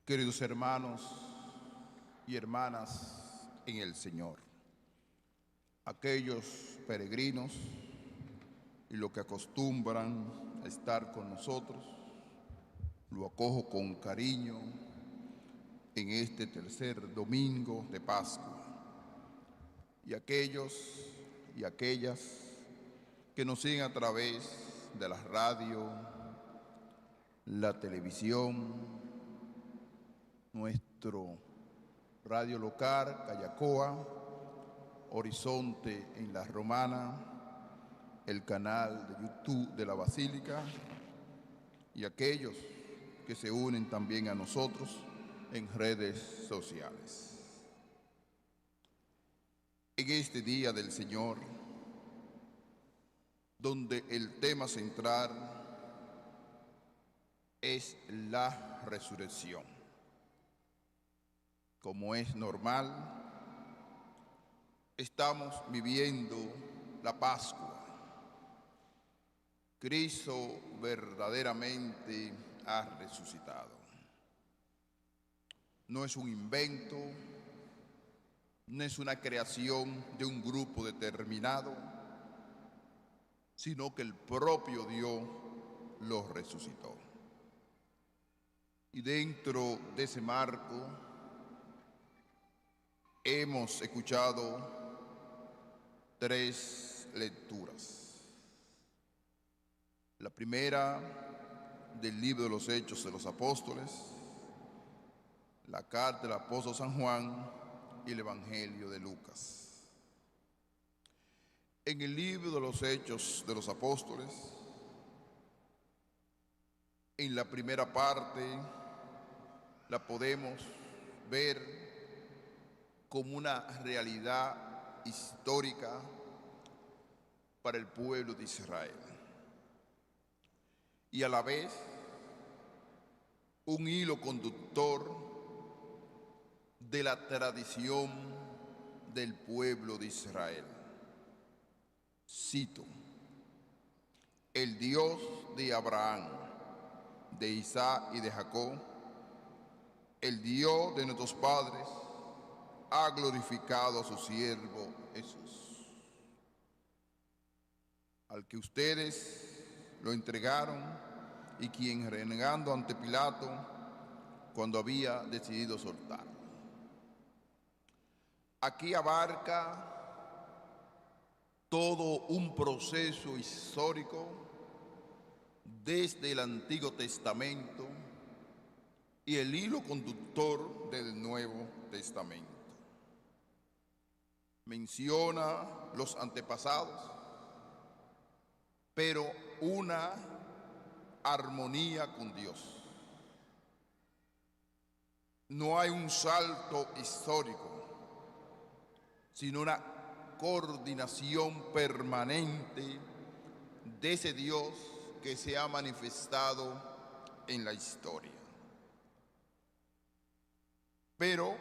Queridos hermanos y hermanas en el Señor, aquellos peregrinos y los que acostumbran a estar con nosotros, lo acojo con cariño en este tercer domingo de Pascua. Y aquellos y aquellas que nos siguen a través de la radio, la televisión, nuestro radio local, Callacoa, Horizonte en la Romana, el canal de YouTube de la Basílica y aquellos que se unen también a nosotros en redes sociales. En este Día del Señor, donde el tema central es la resurrección. Como es normal, estamos viviendo la Pascua. Cristo verdaderamente ha resucitado. No es un invento, no es una creación de un grupo determinado, sino que el propio Dios lo resucitó. Y dentro de ese marco hemos escuchado tres lecturas. La primera del libro de los Hechos de los Apóstoles, la carta del apóstol San Juan y el Evangelio de Lucas. En el libro de los Hechos de los Apóstoles, en la primera parte, la podemos ver como una realidad histórica para el pueblo de Israel y a la vez un hilo conductor de la tradición del pueblo de Israel. Cito: el Dios de Abraham, de Isaac y de Jacob, el Dios de nuestros padres, ha glorificado a su siervo Jesús, al que ustedes lo entregaron y quien, renegando ante Pilato, cuando había decidido soltarlo. Aquí abarca todo un proceso histórico desde el Antiguo Testamento y el hilo conductor del Nuevo Testamento. Menciona los antepasados, pero una armonía con Dios. No hay un salto histórico, sino una coordinación permanente de ese Dios que se ha manifestado en la historia. Pero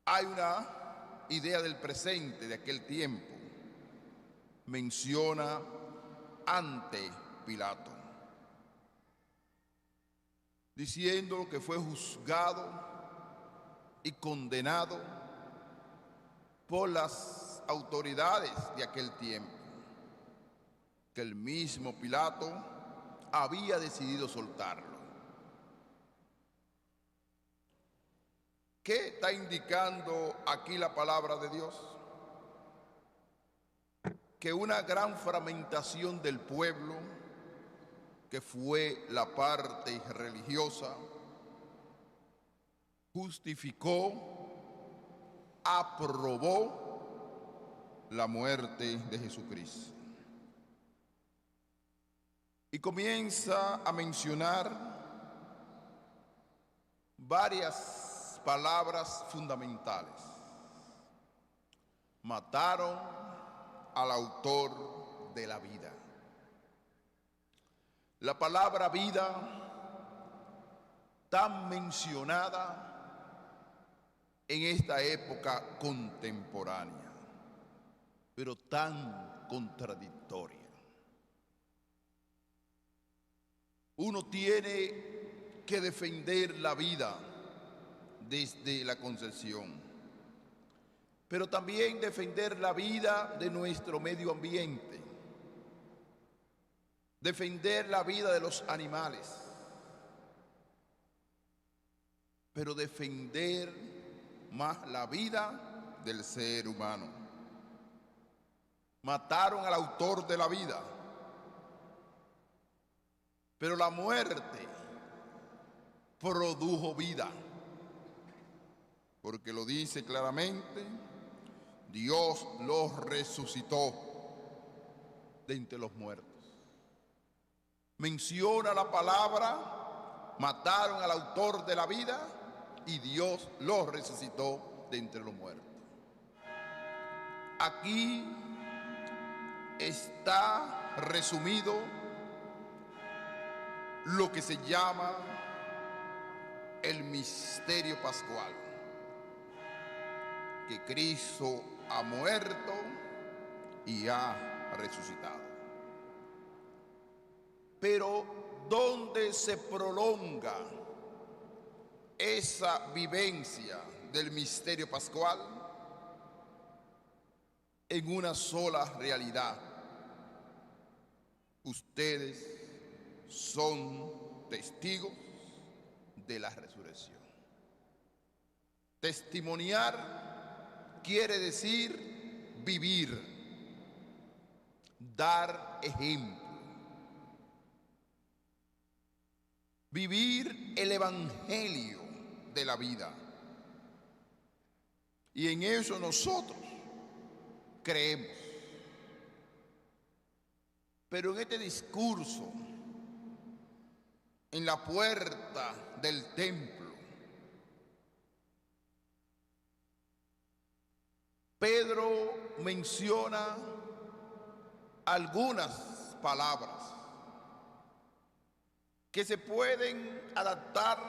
hay una idea del presente de aquel tiempo. Menciona ante Pilato, diciendo que fue juzgado y condenado por las autoridades de aquel tiempo, que el mismo Pilato había decidido soltarlo. ¿Qué está indicando aquí la palabra de Dios? Que una gran fragmentación del pueblo, que fue la parte religiosa, justificó, aprobó la muerte de Jesucristo. Y comienza a mencionar varias palabras fundamentales. Mataron al autor de la vida. La palabra vida, tan mencionada en esta época contemporánea, pero tan contradictoria. Uno tiene que defender la vida desde la concepción, pero también defender la vida de nuestro medio ambiente, defender la vida de los animales, pero defender más la vida del ser humano. Mataron al autor de la vida, pero la muerte produjo vida, porque lo dice claramente, Dios los resucitó de entre los muertos. Menciona la palabra, mataron al autor de la vida y Dios los resucitó de entre los muertos. Aquí está resumido lo que se llama el misterio pascual, que Cristo ha muerto y ha resucitado. Pero ¿dónde se prolonga esa vivencia del misterio pascual? En una sola realidad. Ustedes son testigos de la resurrección. Testimoniar quiere decir vivir, dar ejemplo, vivir el evangelio de la vida. Y en eso nosotros creemos. Pero en este discurso, en la puerta del templo, Pedro menciona algunas palabras que se pueden adaptar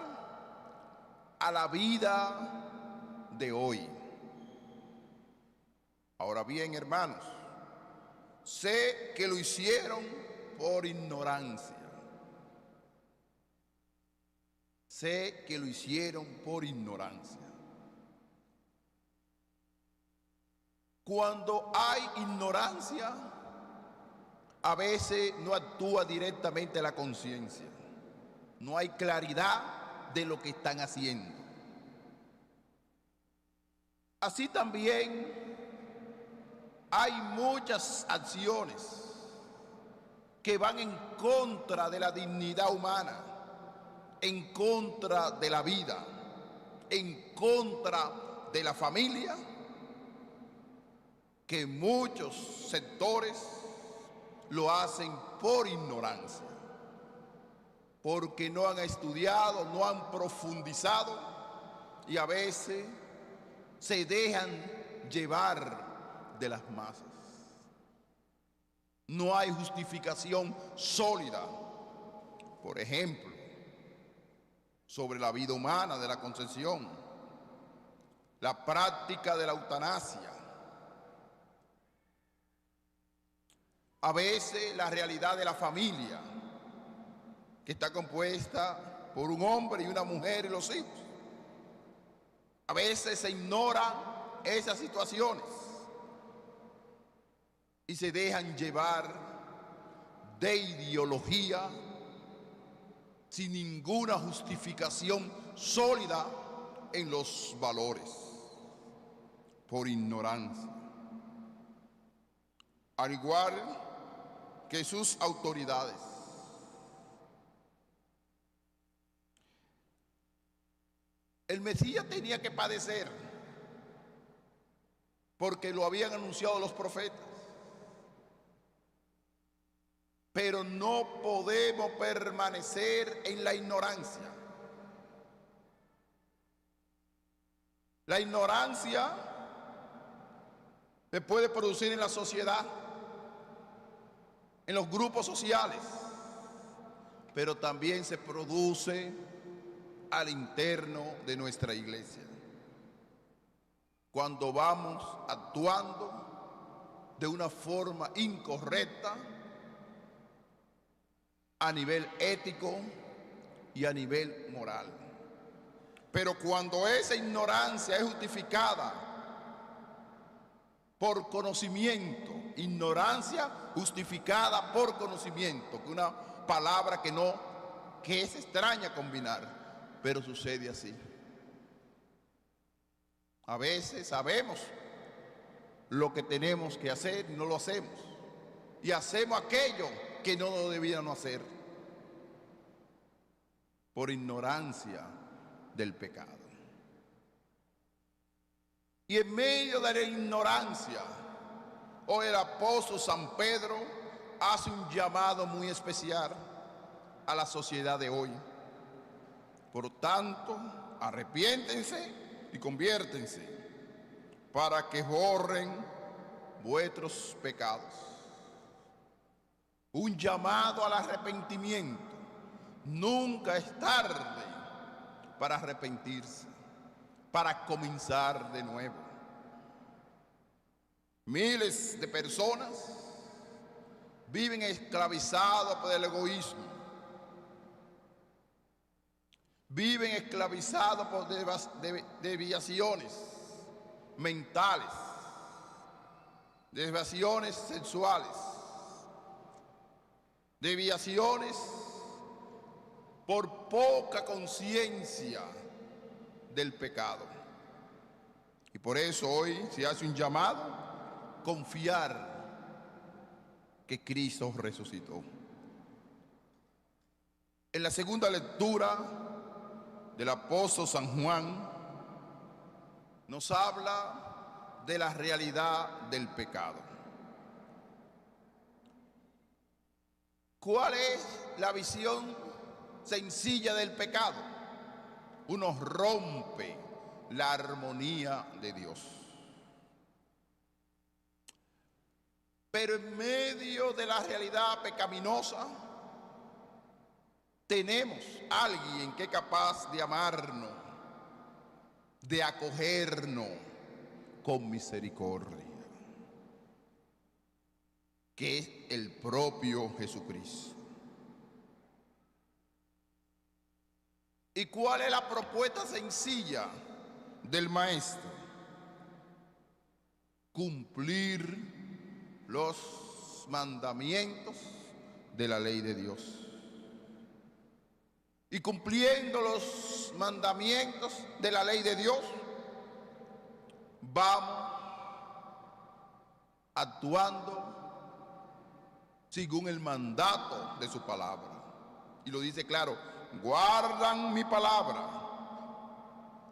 a la vida de hoy. Ahora bien, hermanos, sé que lo hicieron por ignorancia. Sé que lo hicieron por ignorancia. Cuando hay ignorancia, a veces no actúa directamente la conciencia. No hay claridad de lo que están haciendo. Así también hay muchas acciones que van en contra de la dignidad humana, en contra de la vida, en contra de la familia, que muchos sectores lo hacen por ignorancia, porque no han estudiado, no han profundizado y a veces se dejan llevar de las masas. No hay justificación sólida, por ejemplo, sobre la vida humana de la concepción, la práctica de la eutanasia. A veces la realidad de la familia, que está compuesta por un hombre y una mujer y los hijos. A veces se ignoran esas situaciones y se dejan llevar de ideología sin ninguna justificación sólida en los valores, por ignorancia. Al igual que sus autoridades. El Mesías tenía que padecer porque lo habían anunciado los profetas. Pero no podemos permanecer en la ignorancia. La ignorancia se puede producir en la sociedad, en los grupos sociales, pero también se produce al interno de nuestra iglesia. Cuando vamos actuando de una forma incorrecta a nivel ético, y a nivel moral. Pero cuando esa ignorancia es justificada por conocimiento, ignorancia justificada por conocimiento, que una palabra que es extraña combinar, pero sucede así. A veces sabemos lo que tenemos que hacer y no lo hacemos, y hacemos aquello que no lo debíamos hacer por ignorancia del pecado. Y en medio de la ignorancia, hoy el apóstol San Pedro hace un llamado muy especial a la sociedad de hoy. Por tanto, arrepiéntense y conviértense para que borren vuestros pecados. Un llamado al arrepentimiento. Nunca es tarde para arrepentirse, para comenzar de nuevo. Miles de personas viven esclavizados por el egoísmo, viven esclavizados por desviaciones mentales, desviaciones sexuales, desviaciones por poca conciencia del pecado. Y por eso hoy se hace un llamado a confiar que Cristo resucitó. En la segunda lectura del apóstol San Juan nos habla de la realidad del pecado. ¿Cuál es la visión sencilla del pecado? Uno rompe la armonía de Dios. Pero en medio de la realidad pecaminosa, tenemos a alguien que es capaz de amarnos, de acogernos con misericordia, que es el propio Jesucristo. ¿Y cuál es la propuesta sencilla del Maestro? Cumplir los mandamientos de la ley de Dios. Y cumpliendo los mandamientos de la ley de Dios, vamos actuando según el mandato de su palabra. Y lo dice claro: guardan mi palabra.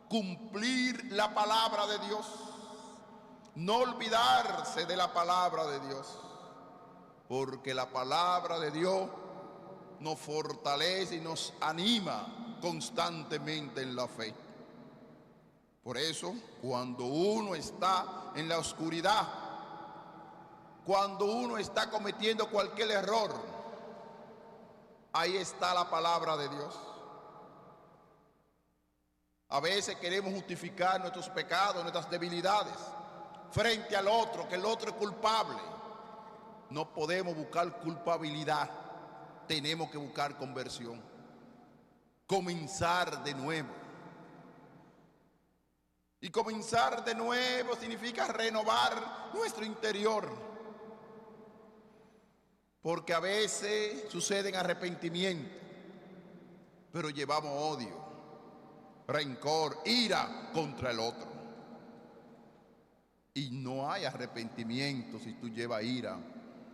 Cumplir la palabra de Dios, no olvidarse de la palabra de Dios, porque la palabra de Dios nos fortalece y nos anima constantemente en la fe. Por eso, cuando uno está en la oscuridad, cuando uno está cometiendo cualquier error, ahí está la palabra de Dios. A veces queremos justificar nuestros pecados, nuestras debilidades, frente al otro, que el otro es culpable. No podemos buscar culpabilidad, tenemos que buscar conversión, comenzar de nuevo. Y comenzar de nuevo significa renovar nuestro interior, porque a veces suceden arrepentimientos, pero llevamos odio, rencor, ira contra el otro. Y no hay arrepentimiento si tú llevas ira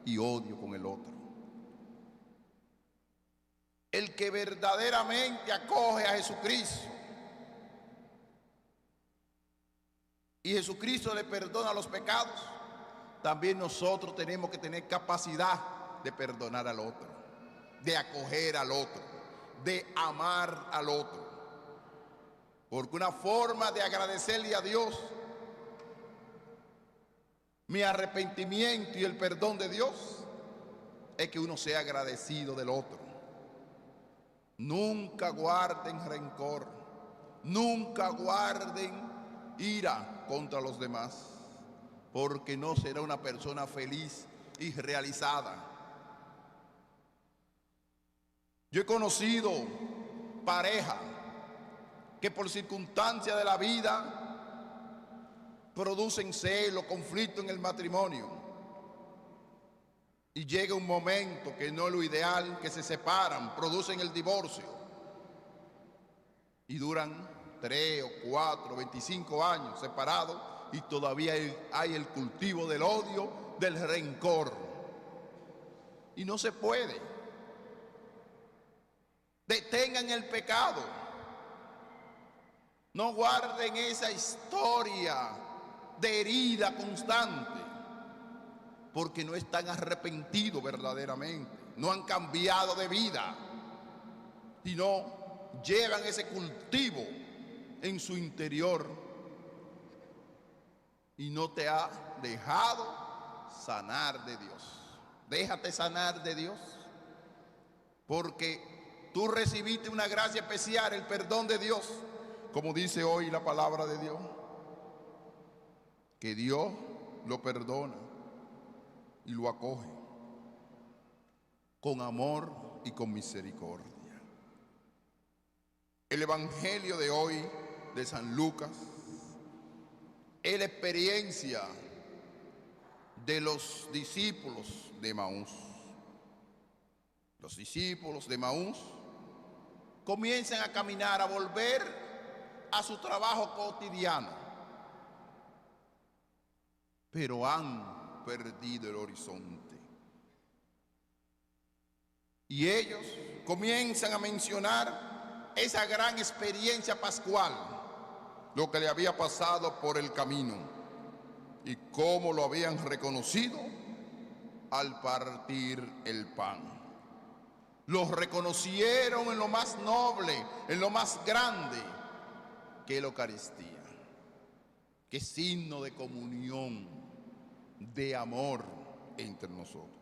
y odio con el otro. El que verdaderamente acoge a Jesucristo y Jesucristo le perdona los pecados, también nosotros tenemos que tener capacidad de perdonar al otro, de acoger al otro, de amar al otro. Porque una forma de agradecerle a Dios mi arrepentimiento y el perdón de Dios es que uno sea agradecido del otro. Nunca guarden rencor, nunca guarden ira contra los demás, porque no será una persona feliz y realizada. Yo he conocido pareja que por circunstancias de la vida producen celo, conflicto en el matrimonio. Y llega un momento que no es lo ideal, que se separan, producen el divorcio. Y duran 3 o 4, 25 años separados y todavía hay el cultivo del odio, del rencor. Y no se puede. Detengan el pecado. No guarden esa historia de herida constante, porque no están arrepentidos verdaderamente, no han cambiado de vida, sino llevan ese cultivo en su interior y no te ha dejado sanar de Dios. Déjate sanar de Dios, porque tú recibiste una gracia especial, el perdón de Dios, como dice hoy la palabra de Dios, que Dios lo perdona y lo acoge con amor y con misericordia. El evangelio de hoy de San Lucas es la experiencia de los discípulos de Emaús. Los discípulos de Emaús comienzan a caminar, a volver a su trabajo cotidiano, pero han perdido el horizonte. Y ellos comienzan a mencionar esa gran experiencia pascual, lo que le había pasado por el camino y cómo lo habían reconocido al partir el pan. Los reconocieron en lo más noble, en lo más grande, que es la Eucaristía, que es signo de comunión, de amor entre nosotros.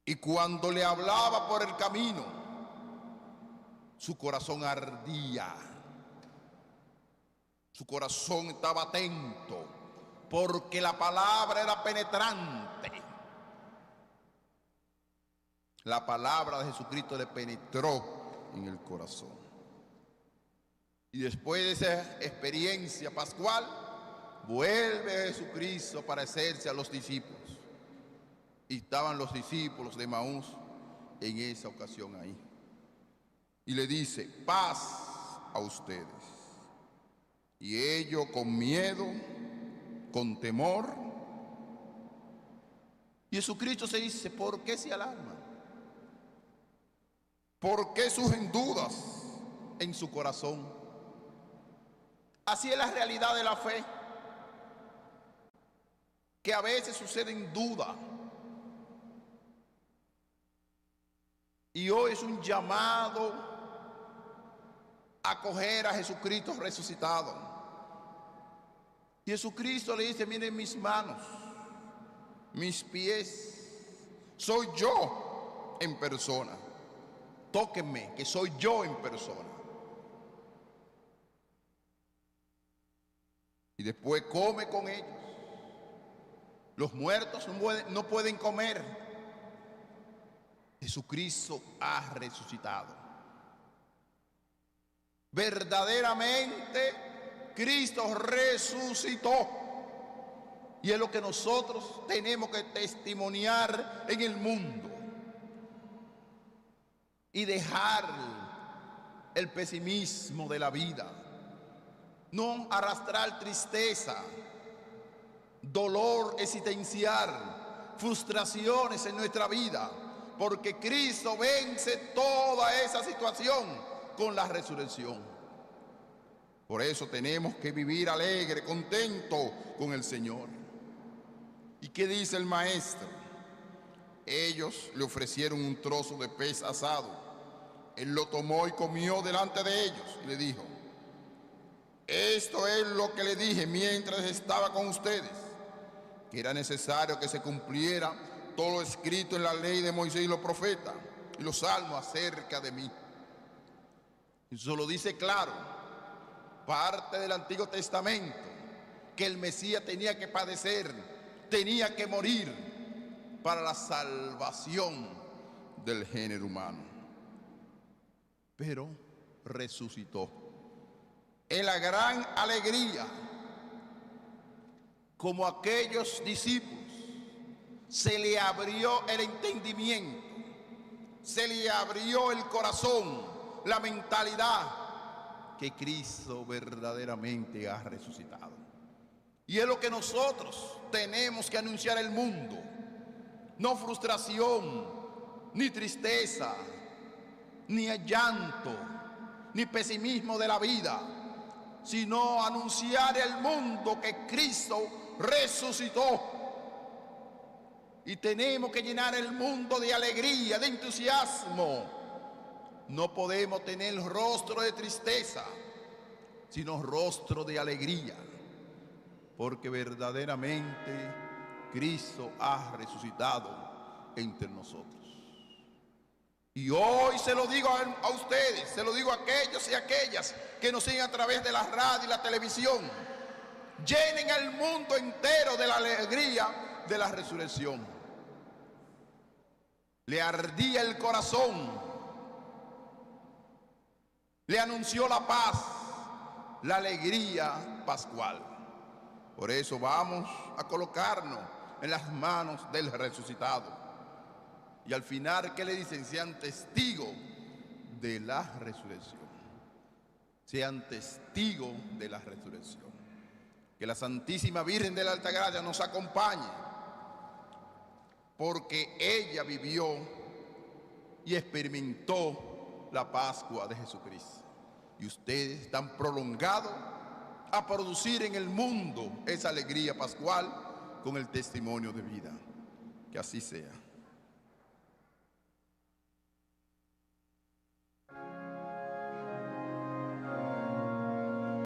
Y cuando le hablaba por el camino, su corazón ardía, su corazón estaba atento, porque la palabra era penetrante. La palabra de Jesucristo le penetró en el corazón. Y después de esa experiencia pascual, vuelve Jesucristo a aparecerse a los discípulos. Y estaban los discípulos de Emaús en esa ocasión ahí. Y le dice, paz a ustedes. Y ellos con miedo, con temor. Y Jesucristo se dice, ¿por qué se alarman? ¿Por qué surgen dudas en su corazón? Así es la realidad de la fe, que a veces suceden dudas. Y hoy es un llamado a acoger a Jesucristo resucitado. Y Jesucristo le dice, miren mis manos, mis pies, soy yo en persona. Tóquenme, que soy yo en persona. Y después come con ellos. Los muertos no pueden comer. Jesucristo ha resucitado. Verdaderamente Cristo resucitó. Y es lo que nosotros tenemos que testimoniar en el mundo. Y dejar el pesimismo de la vida. No arrastrar tristeza, dolor existencial, frustraciones en nuestra vida, porque Cristo vence toda esa situación con la resurrección. Por eso tenemos que vivir alegre, contento con el Señor. ¿Y qué dice el maestro? Ellos le ofrecieron un trozo de pez asado. Él lo tomó y comió delante de ellos y le dijo, esto es lo que le dije mientras estaba con ustedes, que era necesario que se cumpliera todo lo escrito en la ley de Moisés y los profetas y los salmos acerca de mí. Eso lo dice claro, parte del Antiguo Testamento, que el Mesías tenía que padecer, tenía que morir para la salvación del género humano. pero resucitó. Es la gran alegría, como a aquellos discípulos, se le abrió el entendimiento, se le abrió el corazón, la mentalidad, que Cristo verdaderamente ha resucitado. Y es lo que nosotros tenemos que anunciar al mundo. No frustración, ni tristeza, ni llanto, ni pesimismo de la vida, sino anunciar al mundo que Cristo resucitó. Y tenemos que llenar el mundo de alegría, de entusiasmo. No podemos tener rostro de tristeza, sino rostro de alegría, porque verdaderamente Cristo ha resucitado entre nosotros. Y hoy se lo digo a ustedes, se lo digo a aquellos y aquellas que nos siguen a través de la radio y la televisión. Llenen el mundo entero de la alegría de la resurrección. Le ardía el corazón, le anunció la paz, la alegría pascual. Por eso vamos a colocarnos en las manos del resucitado. Y al final, ¿qué le dicen? Sean testigos de la resurrección. Sean testigos de la resurrección. Que la Santísima Virgen de la Altagracia nos acompañe, porque ella vivió y experimentó la Pascua de Jesucristo. Y ustedes están prolongados a producir en el mundo esa alegría pascual con el testimonio de vida. Que así sea.